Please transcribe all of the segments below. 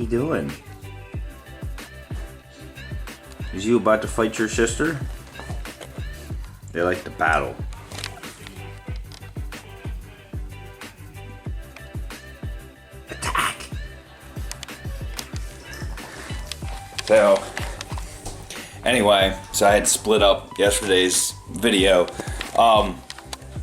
you doing? Is you about to fight your sister? They like to battle. Attack! So, anyway, so I had split up yesterday's video. I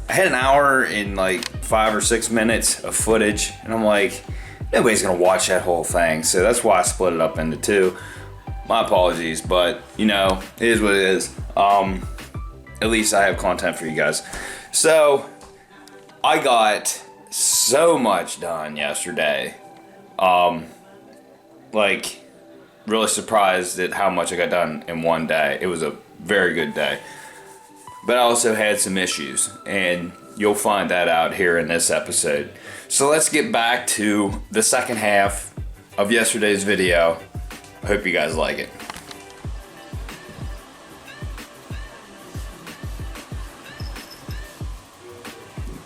had an hour and like 5 or 6 minutes of footage, and I'm like, nobody's gonna watch that whole thing, so that's why I split it up into two. My apologies, but you know, it is what it is. At least I have content for you guys. So I got so much done yesterday. Like, really surprised at how much I got done in one day. It was a very good day. But I also had some issues, and you'll find that out here in this episode. So let's get back to the second half of yesterday's video. I hope you guys like it.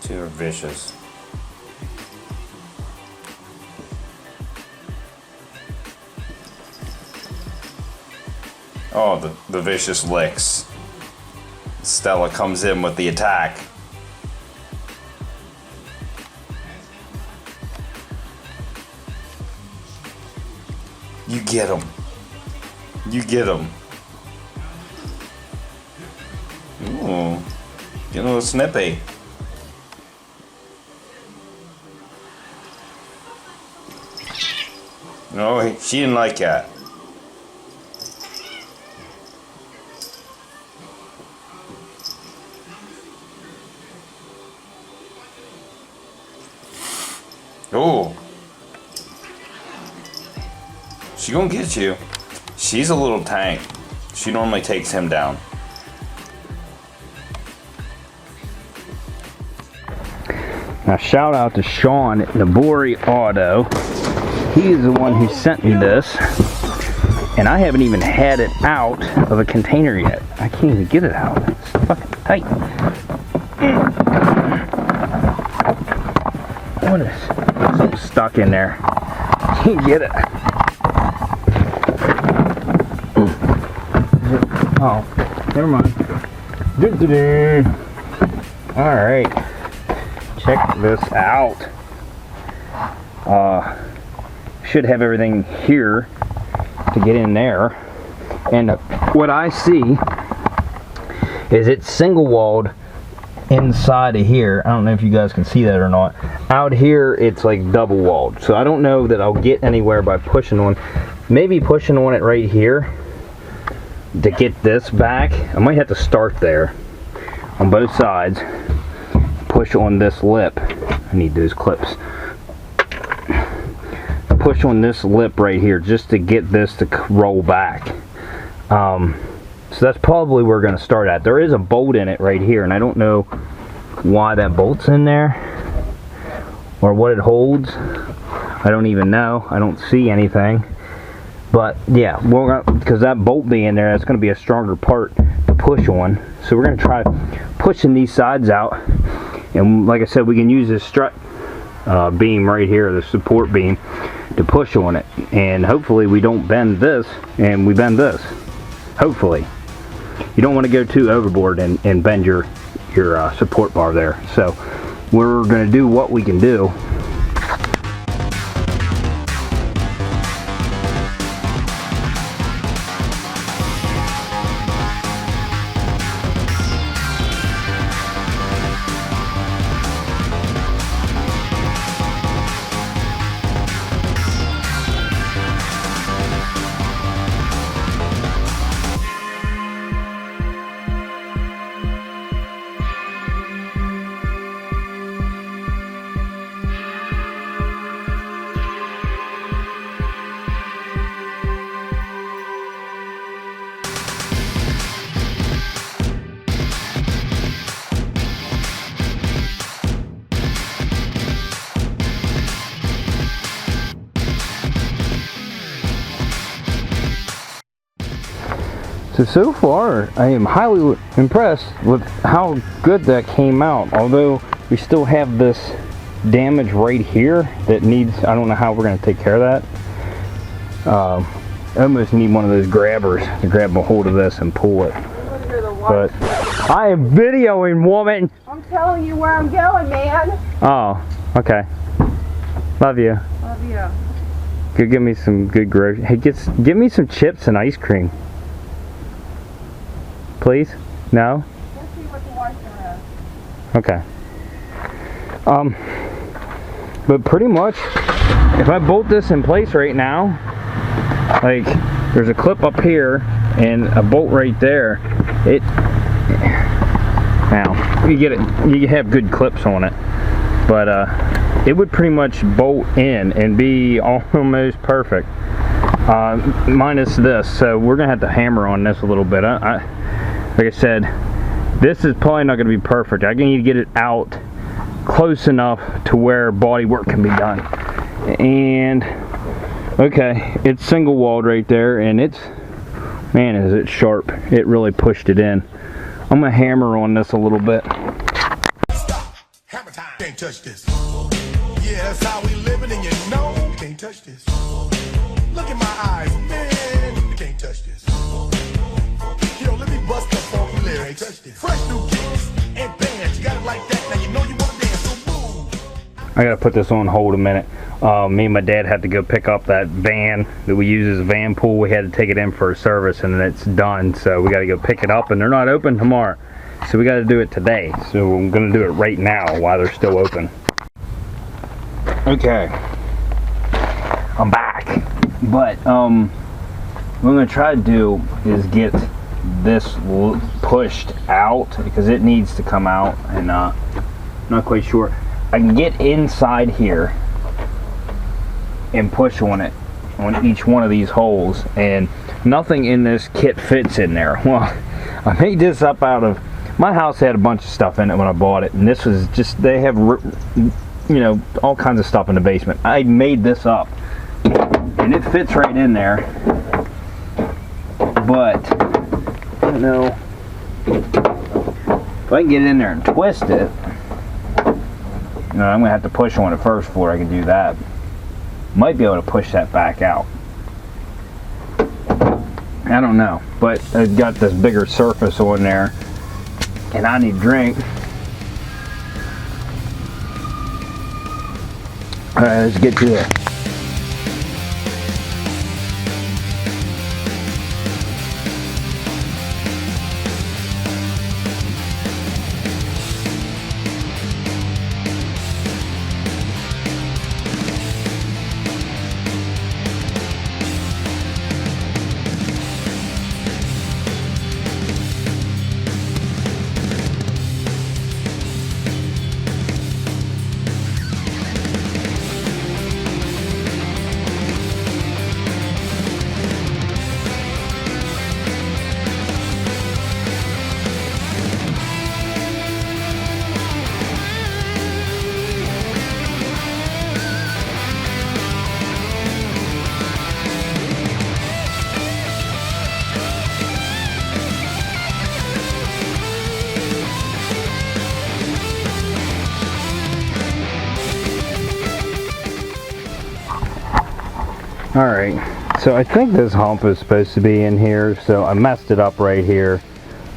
Two are vicious. Oh, the vicious licks. Stella comes in with the attack. You get him. You get him. Ooh. Get a little snippy. No, she didn't like that. Oh. She gonna get you. She's a little tank. She normally takes him down. Now shout out to Sean at Nabori Auto. He is the one who sent me this. And I haven't even had it out of a container yet. I can't even get it out. It's fucking tight. What is something stuck in there? Can't get it. Oh, never mind. Alright. Check this out. Should have everything here to get in there. And what I see is it's single walled inside of here. I don't know if you guys can see that or not. Out here it's like double walled. So I don't know that I'll get anywhere by pushing on. Maybe pushing on it right here to get this back. I might have to start there on both sides. Push on this lip. I need those clips. Push on this lip right here just to get this to roll back. So that's probably where we're going to start at. There is a bolt in it right here, and I don't know why that bolt's in there or what it holds. I don't even know. I don't see anything. But yeah, because that bolt being there, that's going to be a stronger part to push on. So we're going to try pushing these sides out. And like I said, we can use this strut beam right here, the support beam, to push on it. And hopefully we don't bend this and we bend this. Hopefully. You don't want to go too overboard and bend your support bar there. So we're going to do what we can do. So far, I am highly impressed with how good that came out. Although we still have this damage right here that needs, I don't know how we're going to take care of that. I almost need one of those grabbers to grab a hold of this and pull it. But I am videoing, woman. I'm telling you where I'm going, man. Oh, okay. Love you. Love you. Go get me some good groceries. Hey, get me some chips and ice cream. Please? No? Let's see what the wife's gonna. Okay. But pretty much, if I bolt this in place right now, like, there's a clip up here and a bolt right there. Now, you get it. You have good clips on it, but it would pretty much bolt in and be almost perfect, minus this. So we're gonna have to hammer on this a little bit. Like I said, this is probably not gonna be perfect. I need to get it out close enough to where body work can be done. And okay, it's single walled right there, and it's, man, is it sharp. It really pushed it in. I'm gonna hammer on this a little bit. Stop. Hammer time. Can't touch this. Yeah, that's how we living, and you know you can't touch this. Look in my eyes, man. You can't touch this. Yo, let me bust the funky lyrics. Touch this. Fresh new kicks and bands. You got it like that. Now you know you wanna dance, so move. I gotta put this on hold a minute. Me and my dad had to go pick up that van that we use as a van pool. We had to take it in for a service, and it's done. So we gotta go pick it up, and they're not open tomorrow. So we gotta do it today. So I'm gonna do it right now while they're still open. Okay, I'm back. But what I'm gonna try to do is get this pushed out, because it needs to come out, and I'm not quite sure. I can get inside here and push on it on each one of these holes, and nothing in this kit fits in there. Well, I made this up out of, my house had a bunch of stuff in it when I bought it, and this was just, they have, you know, all kinds of stuff in the basement. I made this up, and it fits right in there, but I don't know if I can get it in there and twist it. You know, I'm gonna have to push on it first before I can do that. Might be able to push that back out. I don't know, but I've got this bigger surface on there, and I need a drink. All right, let's get to it. Alright, so I think this hump is supposed to be in here, so I messed it up right here.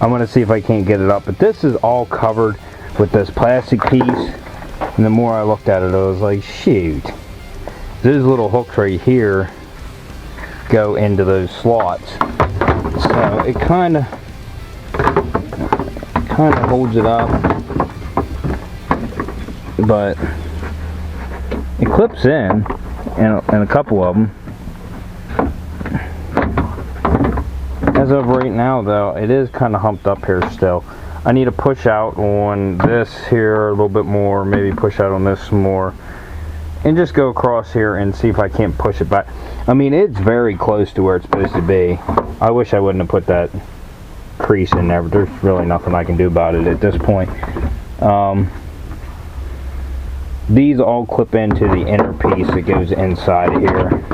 I'm going to see if I can't get it up, but this is all covered with this plastic piece, and the more I looked at it, I was like, shoot, those little hooks right here go into those slots, so it kind of holds it up, but it clips in a couple of them. As of right now, though, it is kind of humped up here still. I need to push out on this here a little bit more, maybe push out on this some more, and just go across here and see if I can't push it back. I mean, it's very close to where it's supposed to be. I wish I wouldn't have put that crease in there, but there's really nothing I can do about it at this point. These all clip into the inner piece that goes inside here.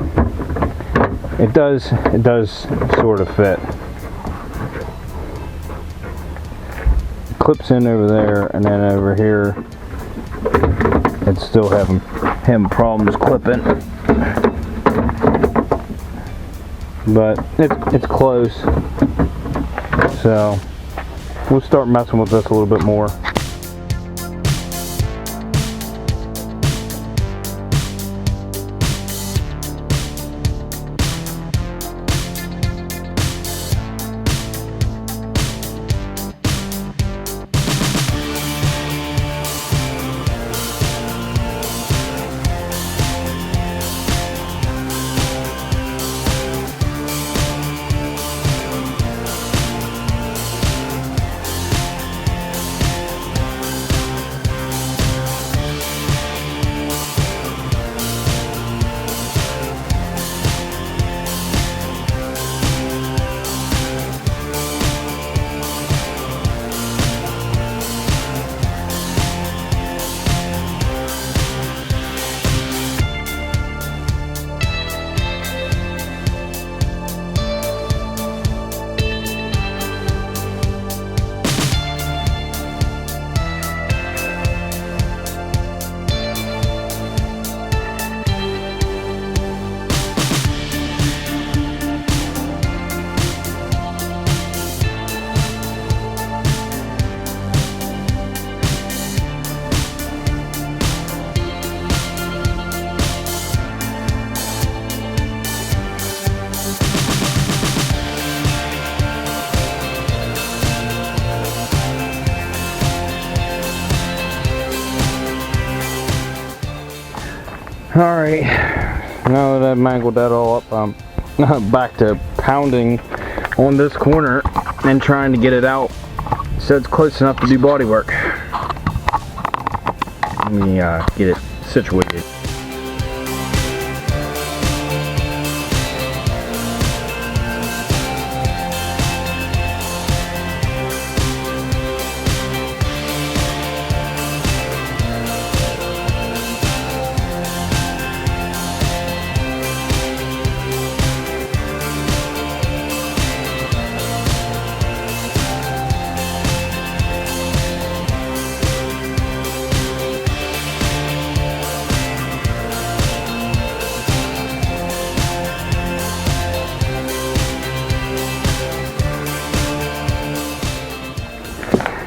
It does sort of fit. It clips in over there, and then over here it's still having problems clipping. but it's close. So we'll start messing with this a little bit more. Alright, now that I've mangled that all up, I'm back to pounding on this corner and trying to get it out so it's close enough to do body work. Let me get it situated.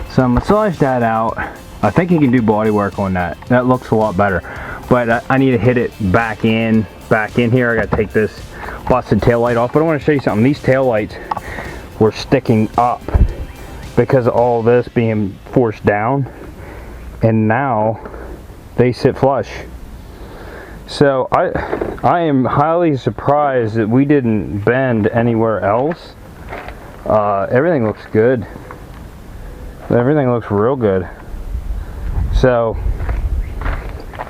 So I massaged that out. I think you can do body work on that. That looks a lot better. But I need to hit it back in here. I gotta take this busted tail light off. But I want to show you something. These tail lights were sticking up because of all this being forced down. And now they sit flush. So I am highly surprised that we didn't bend anywhere else. Everything looks good. Everything looks real good. So,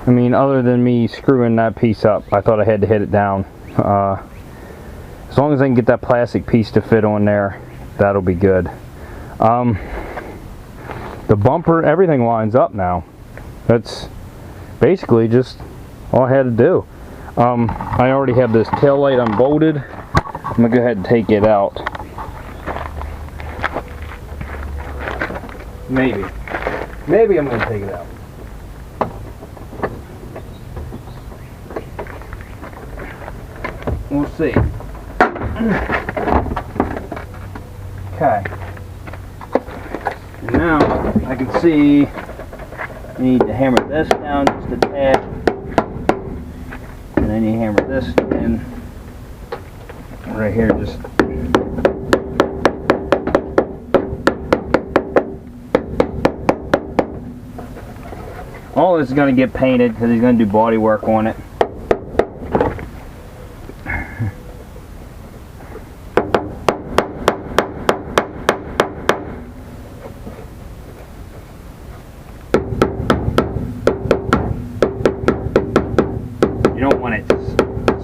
I mean, other than me screwing that piece up, I thought I had to hit it down. As long as I can get that plastic piece to fit on there, that'll be good. The bumper, everything lines up now. That's basically just all I had to do. I already have this tail light unbolted. I'm gonna go ahead and take it out. Maybe I'm going to take it out. We'll see. Okay. And now I can see I need to hammer this down just a tad. And then you hammer this in right here just. All this is going to get painted because he's going to do body work on it. You don't want it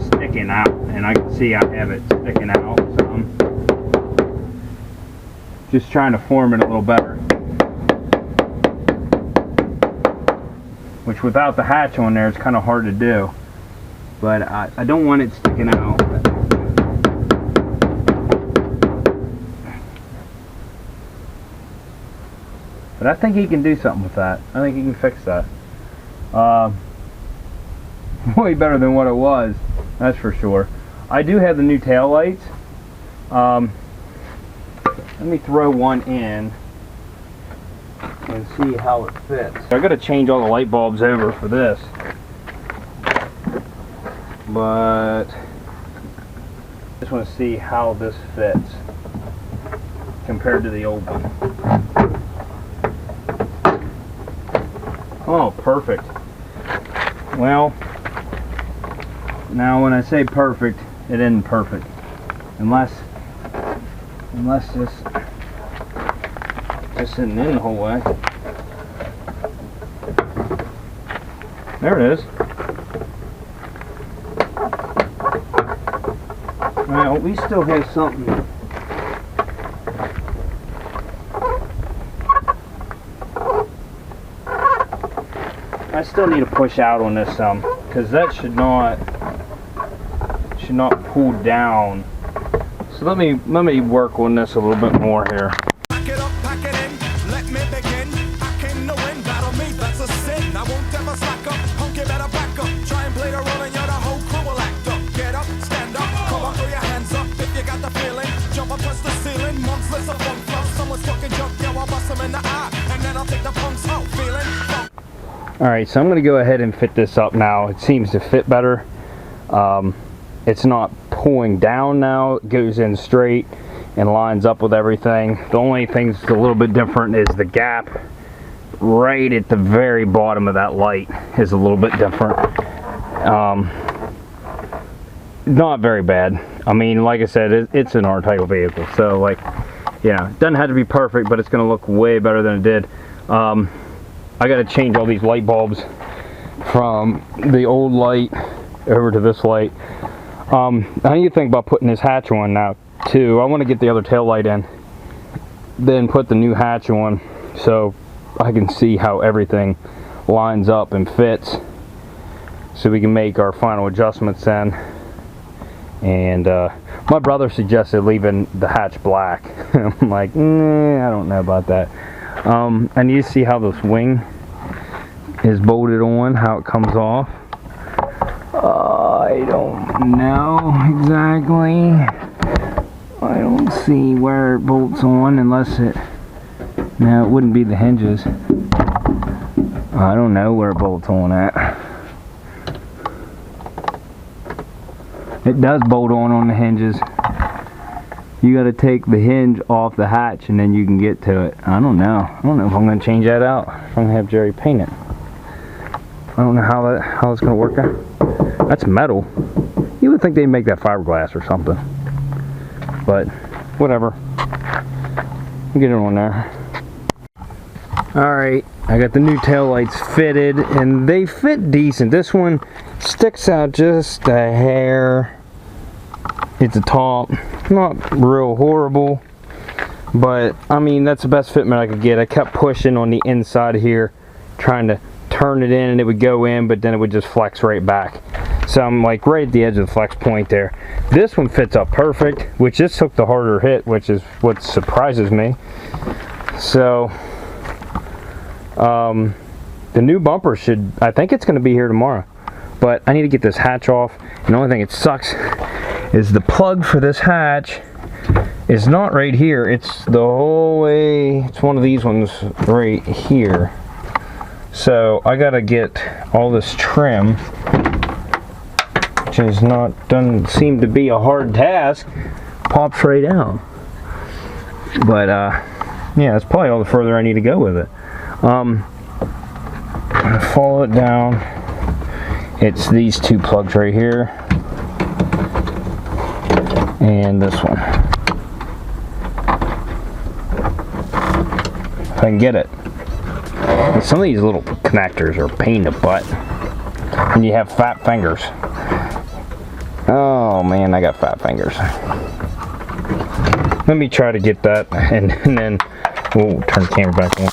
sticking out, and I can see I have it sticking out. So I'm just trying to form it a little better. Which without the hatch on there, it's kind of hard to do. But I don't want it sticking out. But I think he can do something with that. I think he can fix that. Way better than what it was, that's for sure. I do have the new tail lights, Let me throw one in and see how it fits. I got to change all the light bulbs over for this, but I just want to see how this fits compared to the old one. Oh, perfect. Well, now when I say perfect, it isn't perfect. Unless this isn't in the whole way. There it is. Well, we still have something. I still need to push out on this some, because that should not pull down. So let me work on this a little bit more here. Pack it up, pack it in, let me begin. I came to win, battle me, that's a sin. I won't ever slack up, punk, you better back up. Try and play the role and you're the whole crew will act up. Get up, stand up, come on, throw your hands up if you got the feeling. Jump up, touch the ceiling, monsters of funk flow. Someone's fucking junk, yeah, I'll bust them in the eye. And then I'll take the punks out, feeling funk. Alright, so I'm going to go ahead and fit this up now. It seems to fit better. It's not pulling down now. It goes in straight and lines up with everything. The only thing that's a little bit different is the gap right at the very bottom of that light is a little bit different. Not very bad. I mean, like I said, it's an R-Title vehicle. So, like, you know, it doesn't have to be perfect, but it's going to look way better than it did. I got to change all these light bulbs from the old light over to this light. I need to think about putting this hatch on now too. I want to get the other tail light in, then put the new hatch on so I can see how everything lines up and fits, so we can make our final adjustments then. And my brother suggested leaving the hatch black. I'm like, I don't know about that. I need to see how this wing is bolted on, how it comes off. I don't know exactly. I don't see where it bolts on unless it... No, it wouldn't be the hinges. I don't know where it bolts on at. It does bolt on the hinges. You got to take the hinge off the hatch and then you can get to it. I don't know. I don't know if I'm going to change that out. I'm going to have Jerry paint it. I don't know how it's going to work out. That's metal. You would think they'd make that fiberglass or something. But, whatever. Get it on there. Alright, I got the new taillights fitted, and they fit decent. This one sticks out just a hair at the top. Not real horrible, but, I mean, that's the best fitment I could get. I kept pushing on the inside here, trying to turn it in, and it would go in, but then it would just flex right back. So I'm like right at the edge of the flex point there. This one fits up perfect, which just took the harder hit, which is what surprises me. So the new bumper should, I think it's going to be here tomorrow, but I need to get this hatch off. And the only thing it sucks is the plug for this hatch is not right here. It's the whole way, it's one of these ones right here. So I got to get all this trim, which is doesn't seem to be a hard task, pops right out. But yeah, that's probably all the further I need to go with it. I'm gonna follow it down. It's these two plugs right here and this one, if I can get it. And some of these little connectors are a pain in the butt and you have fat fingers. Oh man, I got fat fingers. Let me try to get that, and then we'll turn the camera back on.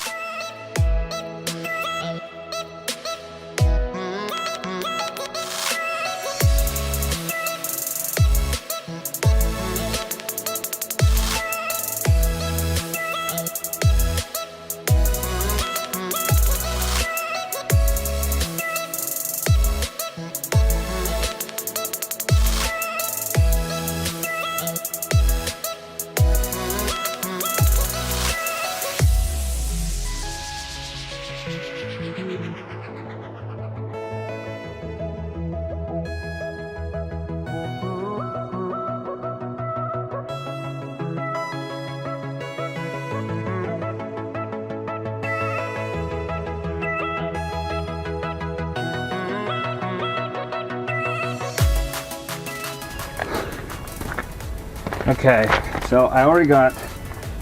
Okay, so I already got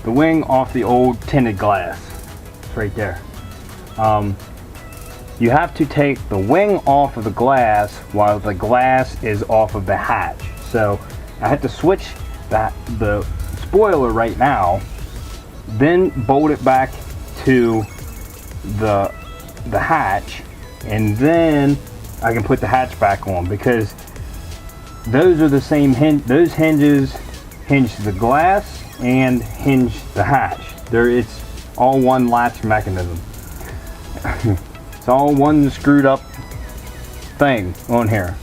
the wing off the old tinted glass. It's right there. You have to take the wing off of the glass while the glass is off of the hatch. So I had to switch the spoiler right now, then bolt it back to the hatch, and then I can put the hatch back on, because those are the same those hinges hinge the glass and hinge the hatch. It's all one latch mechanism. It's all one screwed up thing on here.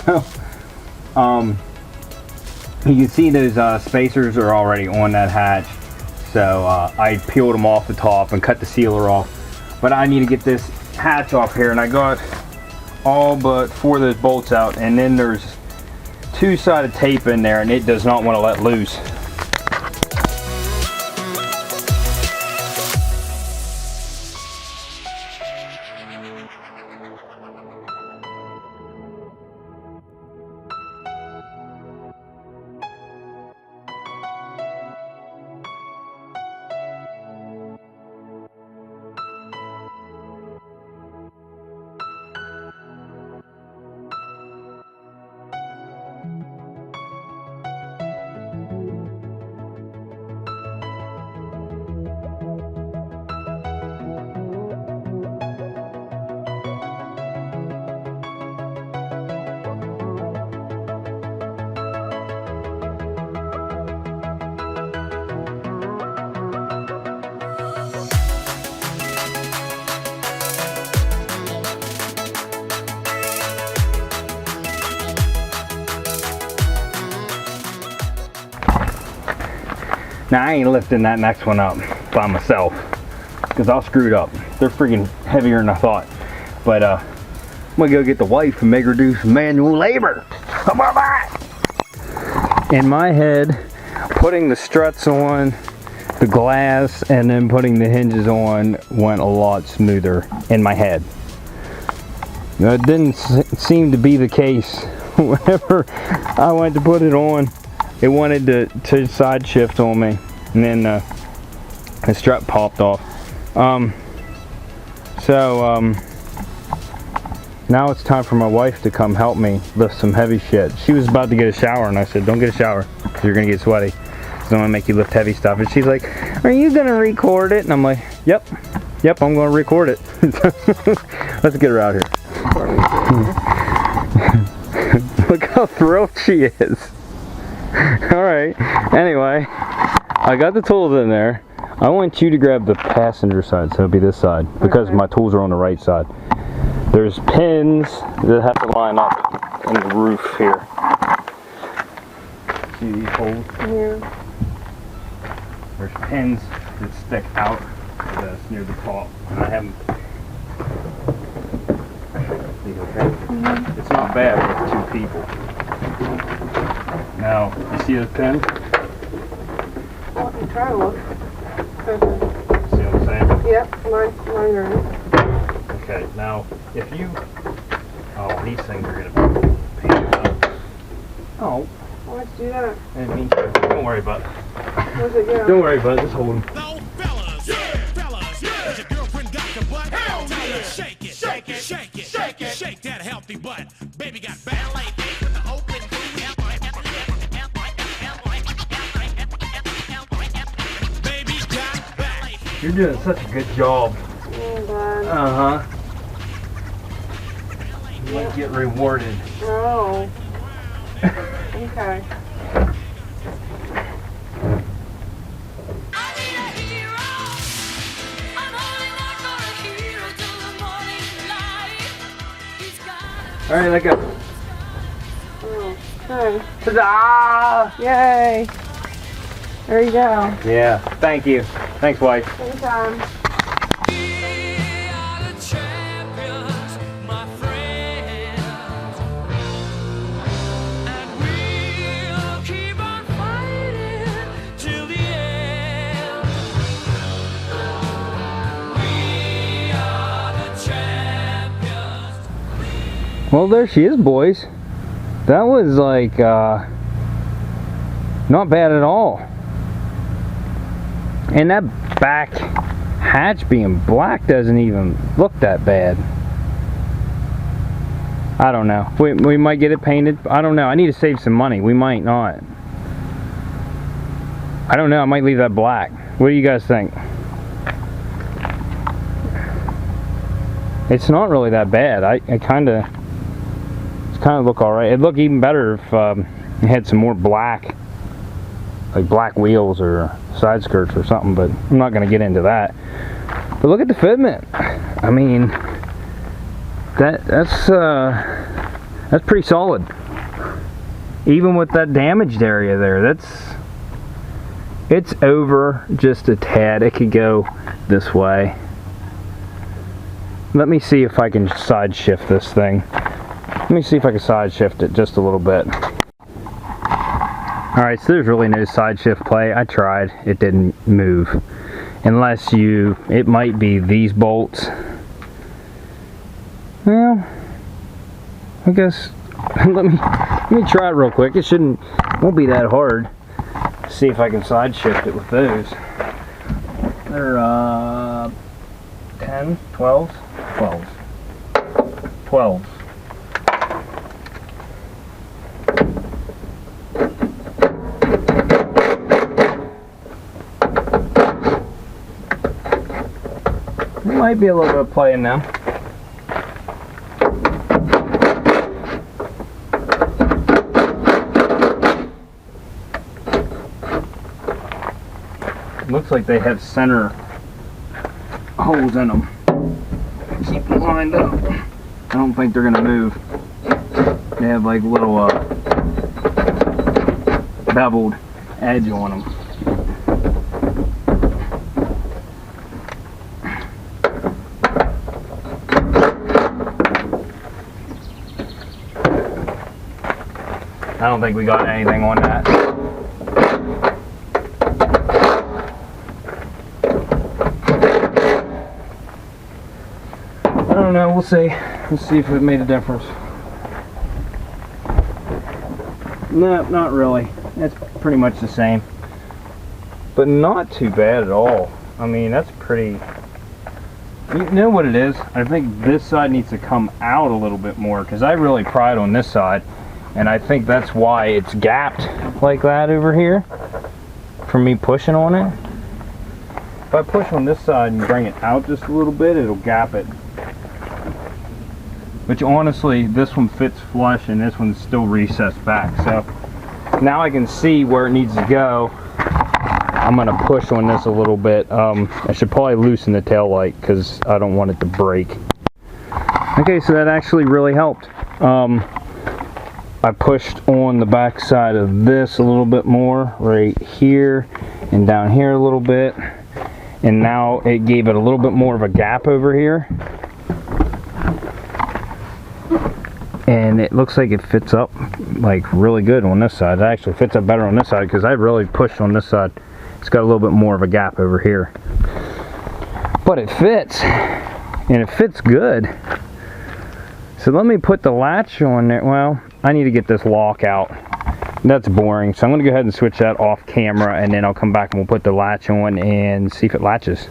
So you can see those spacers are already on that hatch. So I peeled them off the top and cut the sealer off. But I need to get this hatch off here, and I got all but 4 of those bolts out, and then there's 2-sided tape in there, and it does not want to let loose. Now I ain't lifting that next one up by myself, because I'll screw it up. They're freaking heavier than I thought. But I'm gonna go get the wife and make her do some manual labor. Come on back! In my head, putting the struts on, the glass, and then putting the hinges on went a lot smoother in my head. It didn't seem to be the case. Whenever I went to put it on, it wanted to side shift on me, and then the strut popped off. Now it's time for my wife to come help me lift some heavy shit. She was about to get a shower, and I said, don't get a shower, because you're gonna get sweaty. So I'm gonna make you lift heavy stuff. And she's like, are you gonna record it? And I'm like, yep, I'm gonna record it. Let's get her out here. Look how thrilled she is. Alright, anyway, I got the tools in there. I want you to grab the passenger side, so it'll be this side, because my tools are on the right side. There's pins that have to line up in the roof here. See these holes? Yeah. There's pins that stick out that's near the top, and I haven't. It's not bad with 2 people. Now, you see the pin? Well, I can try to look. Okay. See what I'm saying? Yep, mine are in. Okay, now, if you... Oh, these things are going to paint up. Oh. Why'd you do that? I mean, don't worry about it. Where's it go? Don't worry about it, just hold them. No, fellas, fellas, has your girlfriend got the butt? Hell yeah. Shake it, shake it, shake it, shake it, shake that healthy butt. Baby got ballet feet with the open Baby got ballet feet. You're doing such a good job. Oh, God. Uh-huh. You might get rewarded. Oh. Okay. Alright, let go. Okay. Ta-da! Yay. There you go. Yeah, thank you. Thanks, wife. Anytime. Well, there she is, boys. That was like Not bad at all. And that back hatch being black doesn't even look that bad. I don't know. We might get it painted. I don't know. I need to save some money. We might not. I don't know. I might leave that black. What do you guys think? It's not really that bad. It's kind of look all right. It'd look even better if it had some more black, like black wheels or side skirts or something. But I'm not going to get into that. But look at the fitment. I mean, that's pretty solid. Even with that damaged area there, it's over just a tad. It could go this way. Let me see if I can side shift this thing. Let me see if I can side shift it just a little bit. Alright, so there's really no side shift play. I tried. It didn't move. Unless it might be these bolts. Well, I guess let me try it real quick. It won't be that hard. See if I can side shift it with those. They're 10, 12, 12. There might be a little bit of play in them. Looks like they have center holes in them. Keep them lined up. I don't think they're gonna move. They have like little beveled edge on them. I don't think we got anything on that. I don't know, we'll see. Let's see if it made a difference. No, not really. It's pretty much the same. But not too bad at all. I mean, that's pretty... You know what it is? I think this side needs to come out a little bit more, because I really pried on this side. And I think that's why it's gapped like that over here. From me pushing on it. If I push on this side and bring it out just a little bit, it'll gap it. Which honestly, this one fits flush and this one's still recessed back. So now I can see where it needs to go. I'm gonna push on this a little bit. I should probably loosen the tail light because I don't want it to break. Okay, so that actually really helped. I pushed on the back side of this a little bit more right here and down here a little bit, and now it gave it a little bit more of a gap over here, and it looks like it fits up like really good on this side. It actually fits up better on this side because I really pushed on this side. It's got a little bit more of a gap over here, but it fits, and it fits good. So let me put the latch on there. Well, I need to get this lock out. That's boring. So I'm going to go ahead and switch that off camera, and then I'll come back and we'll put the latch on and see if it latches.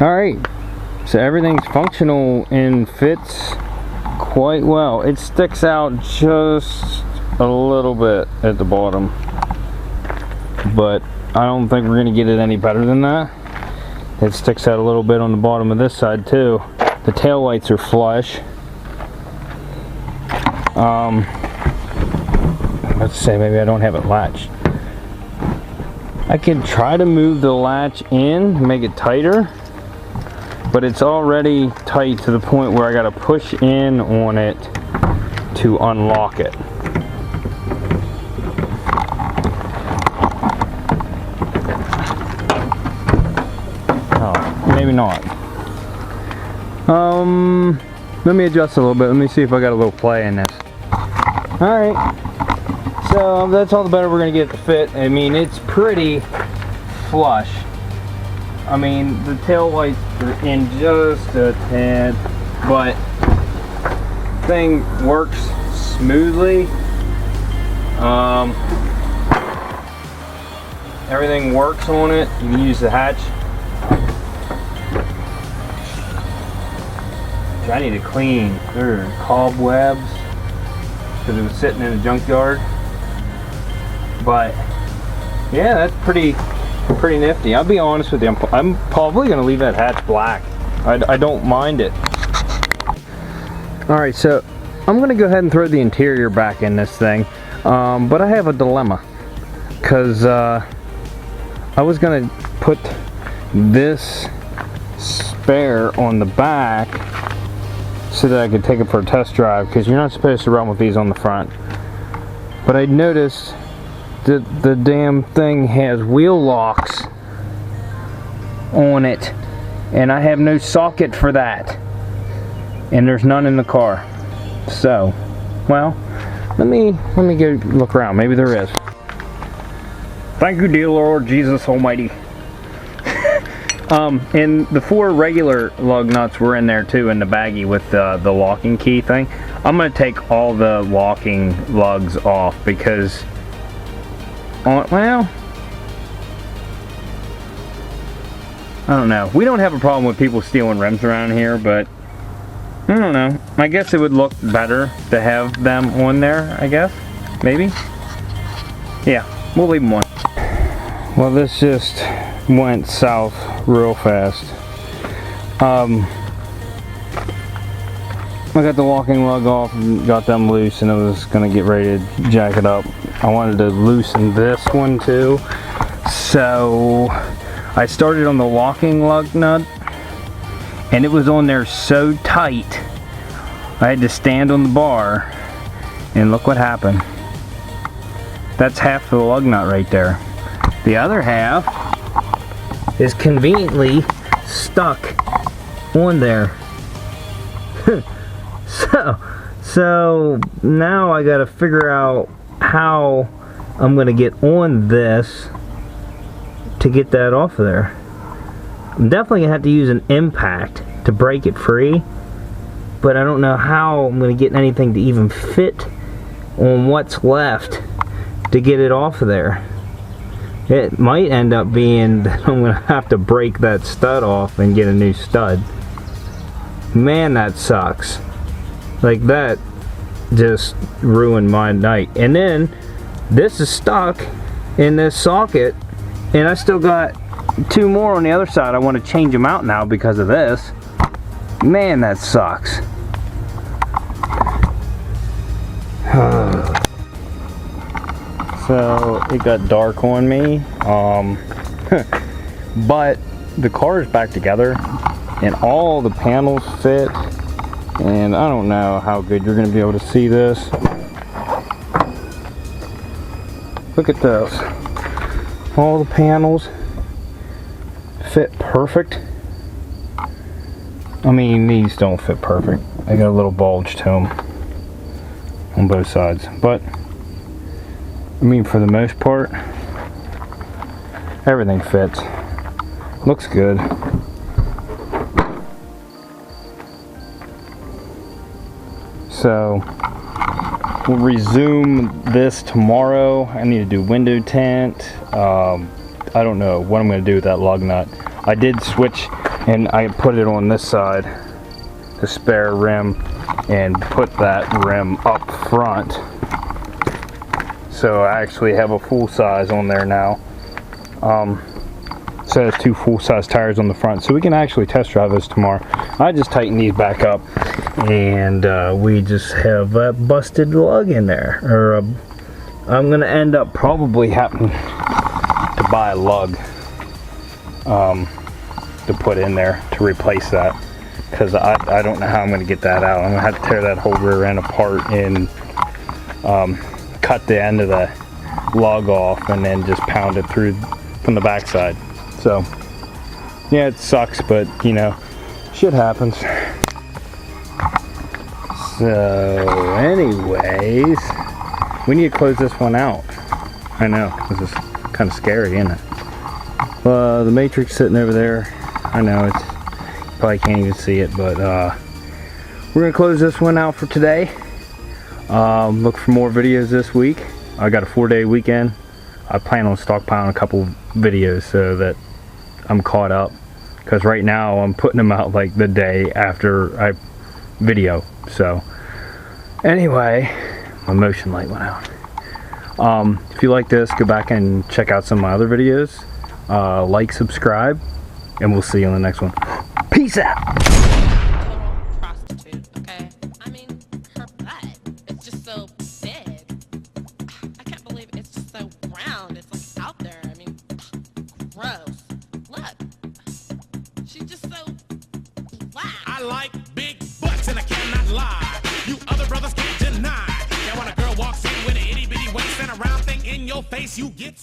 Alright, so everything's functional and fits quite well. It sticks out just a little bit at the bottom, but I don't think we're going to get it any better than that. It sticks out a little bit on the bottom of this side too. The tail lights are flush. Let's say maybe I don't have it latched. I can try to move the latch in, make it tighter, but it's already tight to the point where I gotta push in on it to unlock it. Oh, maybe not. Let me adjust a little bit. Let me see if I got a little play in this. Alright. So that's all the better we're going to get it to fit. I mean, it's pretty flush. I mean, the tail lights are in just a tad, but thing works smoothly. Everything works on it. You can use the hatch. Which I need to clean. There are cobwebs because it was sitting in a junkyard. But yeah, that's pretty nifty. I'll be honest with you. I'm probably gonna leave that hatch black. I don't mind it. All right, so I'm gonna go ahead and throw the interior back in this thing, but I have a dilemma because I was gonna put this spare on the back so that I could take it for a test drive, because you're not supposed to run with these on the front. But I noticed that the damn thing has wheel locks on it, and I have no socket for that, and there's none in the car. So, well, let me go look around. Maybe there is. Thank you, dear Lord Jesus Almighty. And the 4 regular lug nuts were in there too in the baggie with the locking key thing. I'm gonna take all the locking lugs off because, well, I don't know. We don't have a problem with people stealing rims around here, but I don't know. I guess it would look better to have them on there, I guess. Maybe. Yeah, we'll leave them on. Well, this just went south real fast. I got the locking lug off and got them loose, and I was gonna get ready to jack it up. I wanted to loosen this one too, so I started on the locking lug nut, and it was on there so tight I had to stand on the bar, and look what happened. That's half the lug nut right there. The other half is conveniently stuck on there. So now I gotta figure out how I'm gonna get on this to get that off of there. I'm definitely gonna have to use an impact to break it free, but I don't know how I'm gonna get anything to even fit on what's left to get it off of there. It might end up being that I'm gonna have to break that stud off and get a new stud. Man, that sucks. Like, that just ruined my night. And then this is stuck in this socket, and I still got 2 more on the other side. I want to change them out now because of this. Man, that sucks. So it got dark on me, but the car is back together and all the panels fit, and I don't know how good you're going to be able to see this. Look at this. All the panels fit perfect. I mean, these don't fit perfect. They got a little bulge to them on both sides, but I mean, for the most part, everything fits. Looks good. So we'll resume this tomorrow. I need to do window tint. I don't know what I'm going to do with that lug nut. I did switch, and I put it on this side, the spare rim, and put that rim up front. So I actually have a full size on there now. So it has 2 full size tires on the front, so we can actually test drive this tomorrow. I just tightened these back up, and we just have that busted lug in there. Or I'm gonna end up probably having to buy a lug to put in there to replace that, because I don't know how I'm gonna get that out. I'm gonna have to tear that whole rear end apart and cut the end of the lug off and then just pound it through from the backside. So yeah, it sucks, but you know, shit happens. So anyways, we need to close this one out. I know, this is kind of scary, isn't it? The matrix sitting over there. I know, it's, you probably can't even see it, but we're gonna close this one out for today. Look for more videos this week. I got a 4-day weekend. I plan on stockpiling a couple videos so that I'm caught up, because right now I'm putting them out like the day after I video. So anyway, my motion light went out. If you like this, go back and check out some of my other videos. Like, subscribe, and we'll see you on the next one. Peace out. Total prostitute, okay? I mean, her butt, it's just so big. I can't believe it's just so round. It's like out there. I mean, gross. Look, she's just so flat. I like big butts and I cannot lie. You other brothers can't deny. Now when a girl walks in with an itty bitty waist and a round thing in your face, you get